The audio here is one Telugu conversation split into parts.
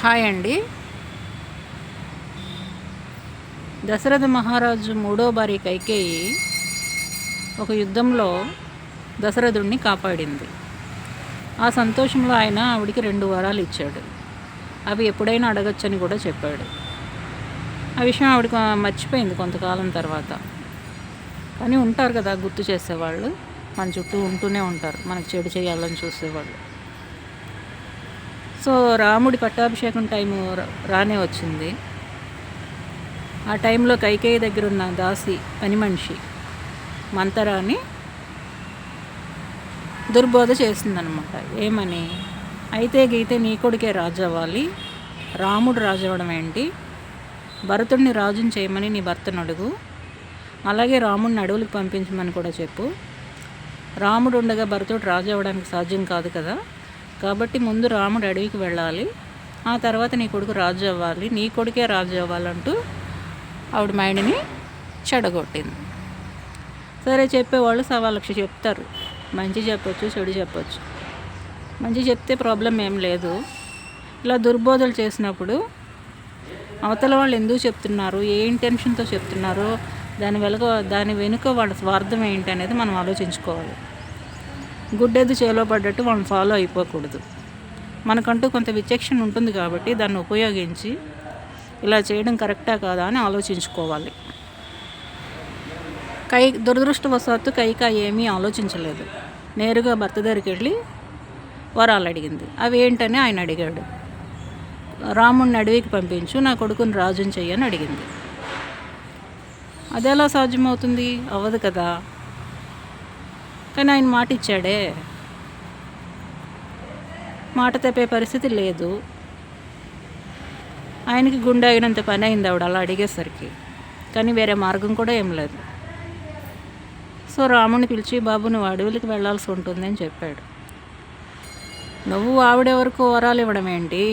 హాయ్ అండి. దశరథ మహారాజు మూడో భార్య కైకేయి ఒక యుద్ధంలో దశరథుడిని కాపాడింది. ఆ సంతోషంలో ఆయన ఆవిడికి 2 వరాలు ఇచ్చాడు. అవి ఎప్పుడైనా అడగచ్చని కూడా చెప్పాడు. ఆ విషయం ఆవిడకి మర్చిపోయింది కొంతకాలం తర్వాత. కానీ ఉంటారు కదా గుర్తు చేసేవాళ్ళు, మన చుట్టూ ఉంటూనే ఉంటారు, మనకు చెడు చేయాలని చూసేవాళ్ళు. సో రాముడి పట్టాభిషేకం టైము రానే వచ్చింది. ఆ టైంలో కైకేయి దగ్గర ఉన్న దాసి పని మనిషి మంతరాన్ని దుర్బోధ చేసిందనమాట. ఏమని, అయితే గీతే నీ కొడుకే రాజు అవ్వాలి, రాముడు రాజు అవ్వడం ఏంటి, భరతుడిని రాజుని చేయమని నీ భర్తను అడుగు, అలాగే రాముడిని అడవులకు పంపించమని కూడా చెప్పు. రాముడు ఉండగా భరతుడు రాజు అవ్వడానికి సాధ్యం కాదు కదా, కాబట్టి ముందు రాముడు అడవికి వెళ్ళాలి, ఆ తర్వాత నీ కొడుకు రాజు అవ్వాలి, నీ కొడుకే రాజు అవ్వాలంటూ ఆవిడ మైండ్ని చెడగొట్టింది. సరే, చెప్పేవాళ్ళు 1,000,000 చెప్తారు. మంచి చెప్పొచ్చు, చెడు చెప్పొచ్చు. మంచి చెప్తే ప్రాబ్లం ఏం లేదు. ఇలా దుర్బోధలు చేసినప్పుడు అవతల వాళ్ళు ఎందుకు చెప్తున్నారు, ఏ ఇంటెన్షన్తో చెప్తున్నారో, దాని వెనుక వాళ్ళ స్వార్థం ఏంటి అనేది మనం ఆలోచించుకోవాలి. గుడ్డెద్దు చేలో పడ్డట్టు వాళ్ళని ఫాలో అయిపోకూడదు. మనకంటూ కొంత విచక్షణ ఉంటుంది కాబట్టి దాన్ని ఉపయోగించి ఇలా చేయడం కరెక్టా కాదా అని ఆలోచించుకోవాలి. దురదృష్టవశాత్తు కైకేయి ఏమీ ఆలోచించలేదు. నేరుగా భర్త దగ్గరికి వెళ్ళి వరాలు అడిగింది. అవి ఏంటని ఆయన అడిగాడు. రాముడిని అడవికి పంపించు, నా కొడుకుని రాజుని చెయ్యని అడిగింది. అది ఎలా సాధ్యమవుతుంది? అవ్వదు కదా. కానీ ఆయన మాట ఇచ్చాడే, మాట తప్పే పరిస్థితి లేదు. ఆయనకి గుండె అయినంత పని అయింది ఆవిడ అలా అడిగేసరికి. కానీ వేరే మార్గం కూడా ఏం లేదు. సో రాముడిని పిలిచి, బాబు నువ్వు అడవులకి వెళ్ళాల్సి ఉంటుంది అని చెప్పాడు. నువ్వు ఆవిడ వరకు వరాలు ఇవ్వడం ఏంటి,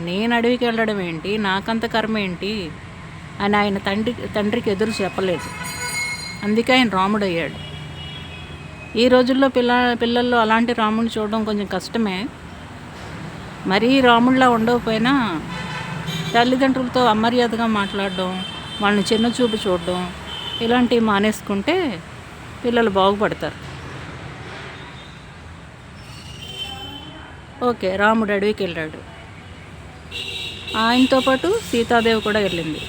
నేను అడవికి వెళ్ళడం ఏంటి, నాకంత కర్మ ఏంటి అని ఆయన తండ్రికి ఎదురు చెప్పలేదు. అందుకే ఆయన రాముడు అయ్యాడు. ఈ రోజుల్లో పిల్లల్లో అలాంటి రాముడిని చూడడం కొంచెం కష్టమే. మరీ రాముడిలా ఉండకపోయినా తల్లిదండ్రులతో అమర్యాదగా మాట్లాడడం, వాళ్ళని చిన్న చూపు చూడడం, ఇలాంటివి మానేసుకుంటే పిల్లలు బాగుపడతారు. ఓకే, రాముడు అడవికి వెళ్ళాడు. ఆయనతో పాటు సీతాదేవి కూడా వెళ్ళింది.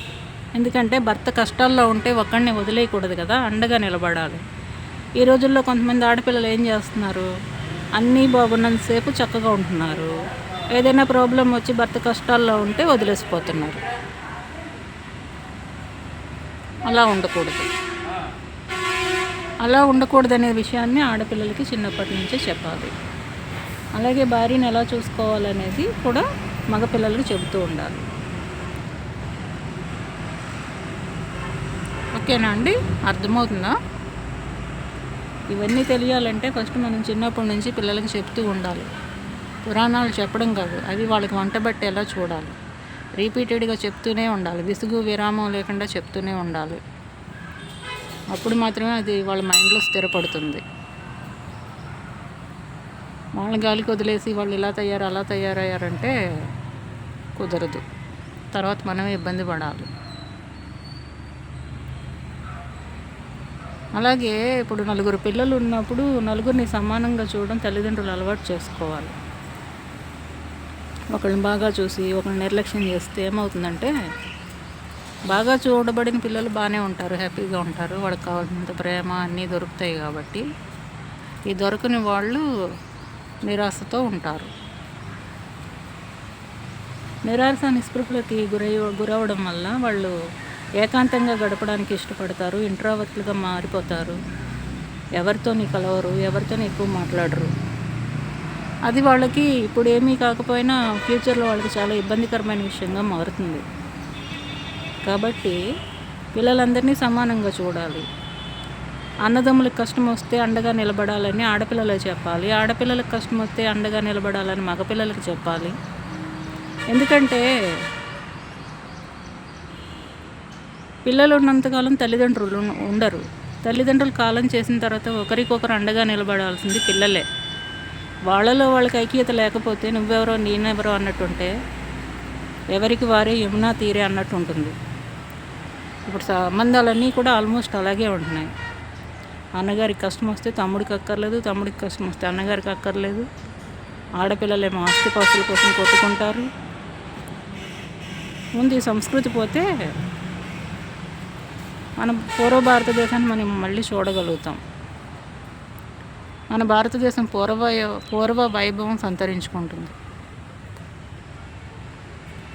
ఎందుకంటే భర్త కష్టాల్లో ఉంటే ఒక్కడిని వదిలేయకూడదు కదా, అండగా నిలబడాలి. ఈ రోజుల్లో కొంతమంది ఆడపిల్లలు ఏం చేస్తున్నారు, అన్నీ బాగున్నంతసేపు చక్కగా ఉంటున్నారు, ఏదైనా ప్రాబ్లం వచ్చి భర్త కష్టాల్లో ఉంటే వదిలేసిపోతున్నారు. అలా ఉండకూడదనే విషయాన్ని ఆడపిల్లలకి చిన్నప్పటి నుంచే చెప్పాలి. అలాగే భార్యను ఎలా చూసుకోవాలనేది కూడా మగపిల్లలకు చెబుతూ ఉండాలి. ఓకేనా అండి, అర్థమవుతుందా? ఇవన్నీ తెలియాలంటే ఫస్ట్ మనం చిన్నప్పటి నుంచి పిల్లలకి చెప్తూ ఉండాలి. పురాణాలు చెప్పడం కాదు, అవి వాళ్ళకి వంటబట్టేలా చూడాలి. రిపీటెడ్గా చెప్తూనే ఉండాలి, విసుగు విరామం లేకుండా చెప్తూనే ఉండాలి. అప్పుడు మాత్రమే అది వాళ్ళ మైండ్లో స్థిరపడుతుంది. వాళ్ళ గాలికి వదిలేసి వాళ్ళు ఇలా అలా తయారయ్యారంటే కుదరదు. తర్వాత మనమే ఇబ్బంది పడాలి. అలాగే ఇప్పుడు 4 పిల్లలు ఉన్నప్పుడు నలుగురిని సమానంగా చూడడం తల్లిదండ్రులు అలవాటు చేసుకోవాలి. ఒకళ్ళని బాగా చూసి ఒకళ్ళని నిర్లక్ష్యం చేస్తే ఏమవుతుందంటే, బాగా చూడబడిన పిల్లలు బాగానే ఉంటారు, హ్యాపీగా ఉంటారు, వాళ్ళకి కావాల్సినంత ప్రేమ అన్నీ దొరుకుతాయి. కాబట్టి ఈ దొరకని వాళ్ళు నిరాశతో ఉంటారు. నిరాశ నిస్పృహలకి గురవడం వల్ల వాళ్ళు ఏకాంతంగా గడపడానికి ఇష్టపడతారు, ఇంట్రావర్ట్లుగా మారిపోతారు, ఎవరితోని కలవరు, ఎవరితోని ఎక్కువ మాట్లాడరు. అది వాళ్ళకి ఇప్పుడు ఏమీ కాకపోయినా ఫ్యూచర్లో వాళ్ళకి చాలా ఇబ్బందికరమైన విషయంగా మారుతుంది. కాబట్టి పిల్లలందరినీ సమానంగా చూడాలి. అన్నదమ్ములకు కష్టం వస్తే అండగా నిలబడాలని ఆడపిల్లలకు చెప్పాలి, ఆడపిల్లలకు కష్టం వస్తే అండగా నిలబడాలని మగపిల్లలకు చెప్పాలి. ఎందుకంటే పిల్లలు ఉన్నంతకాలం తల్లిదండ్రులు ఉండరు. తల్లిదండ్రులు కాలం చేసిన తర్వాత ఒకరికొకరు అండగా నిలబడాల్సింది పిల్లలే. వాళ్ళలో వాళ్ళకి ఐక్యత లేకపోతే నువ్వెవరో నేనెవరో అన్నట్టుంటే ఎవరికి వారే యమునా తీరే అన్నట్టు ఉంటుంది. ఇప్పుడు సంబంధాలన్నీ కూడా ఆల్మోస్ట్ అలాగే ఉంటున్నాయి. అన్నగారికి కష్టం వస్తే తమ్ముడికి అక్కర్లేదు, తమ్ముడికి కష్టం వస్తే అన్నగారికి అక్కర్లేదు. ఆడపిల్లలేమో ఆస్తిపాస్తుల కోసం కొట్టుకుంటారు. ముందు ఈ సంస్కృతి పోతే మన పూర్వ భారతదేశాన్ని మనం మళ్ళీ చూడగలుగుతాం. మన భారతదేశం పూర్వ వైభవం సంతరించుకుంటుంది.